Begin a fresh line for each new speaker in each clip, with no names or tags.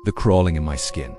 The crawling in my skin.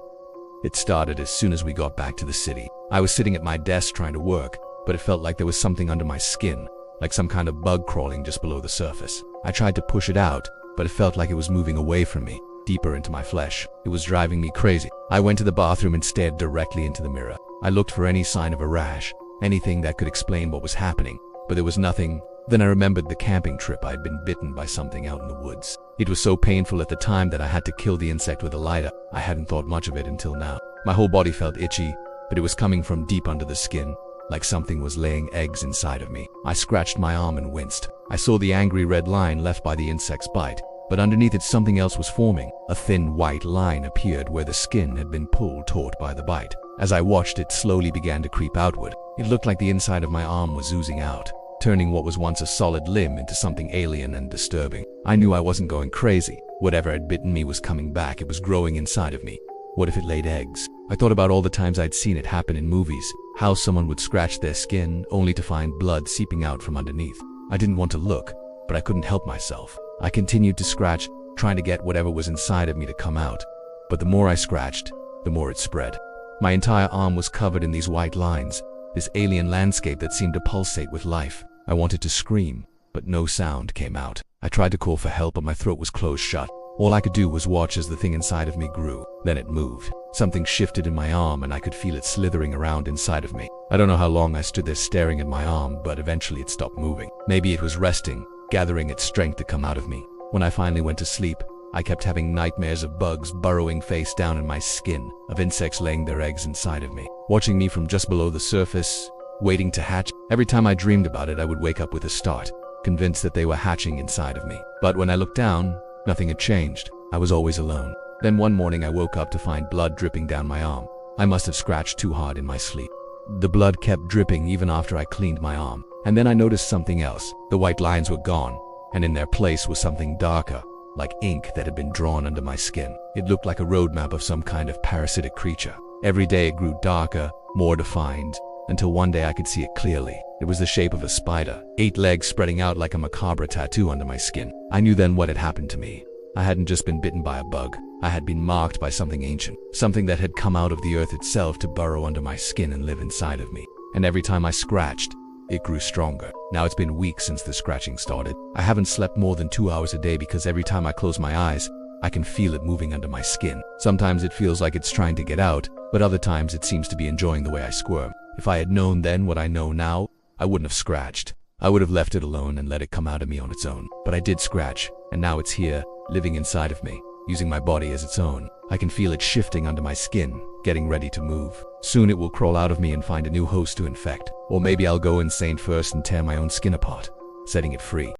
It started as soon as we got back to the city. I was sitting at my desk trying to work, but it felt like there was something under my skin, like some kind of bug crawling just below the surface. I tried to push it out, but it felt like it was moving away from me, deeper into my flesh. It was driving me crazy. I went to the bathroom and stared directly into the mirror. I looked for any sign of a rash, anything that could explain what was happening, but there was nothing. Then I remembered the camping trip. I'd been bitten by something out in the woods. It was so painful at the time that I had to kill the insect with a lighter. I hadn't thought much of it until now. My whole body felt itchy, but it was coming from deep under the skin, like something was laying eggs inside of me. I scratched my arm and winced. I saw the angry red line left by the insect's bite, but underneath it something else was forming. A thin white line appeared where the skin had been pulled taut by the bite. As I watched, it slowly began to creep outward. It looked like the inside of my arm was oozing out, turning what was once a solid limb into something alien and disturbing. I knew I wasn't going crazy. Whatever had bitten me was coming back. It was growing inside of me. What if it laid eggs? I thought about all the times I'd seen it happen in movies, how someone would scratch their skin only to find blood seeping out from underneath. I didn't want to look, but I couldn't help myself. I continued to scratch, trying to get whatever was inside of me to come out. But the more I scratched, the more it spread. My entire arm was covered in these white lines, this alien landscape that seemed to pulsate with life. I wanted to scream, but no sound came out. I tried to call for help, but my throat was closed shut. All I could do was watch as the thing inside of me grew. Then it moved. Something shifted in my arm and I could feel it slithering around inside of me. I don't know how long I stood there staring at my arm, but eventually it stopped moving. Maybe it was resting, gathering its strength to come out of me. When I finally went to sleep, I kept having nightmares of bugs burrowing face down in my skin, of insects laying their eggs inside of me, watching me from just below the surface, waiting to hatch. Every time I dreamed about it, I would wake up with a start, convinced that they were hatching inside of me. But when I looked down, nothing had changed. I was always alone. Then one morning I woke up to find blood dripping down my arm. I must have scratched too hard in my sleep. The blood kept dripping even after I cleaned my arm. And then I noticed something else. The white lines were gone, and in their place was something darker, like ink that had been drawn under my skin. It looked like a roadmap of some kind of parasitic creature. Every day it grew darker, more defined, until one day I could see it clearly. It was the shape of a spider, 8 legs spreading out like a macabre tattoo under my skin. I knew then what had happened to me. I hadn't just been bitten by a bug. I had been marked by something ancient, something that had come out of the earth itself to burrow under my skin and live inside of me. And every time I scratched, it grew stronger. Now it's been weeks since the scratching started. I haven't slept more than 2 hours a day because every time I close my eyes, I can feel it moving under my skin. Sometimes it feels like it's trying to get out, but other times it seems to be enjoying the way I squirm. If I had known then what I know now, I wouldn't have scratched. I would have left it alone and let it come out of me on its own. But I did scratch, and now it's here, living inside of me, using my body as its own. I can feel it shifting under my skin, getting ready to move. Soon it will crawl out of me and find a new host to infect. Or maybe I'll go insane first and tear my own skin apart, setting it free.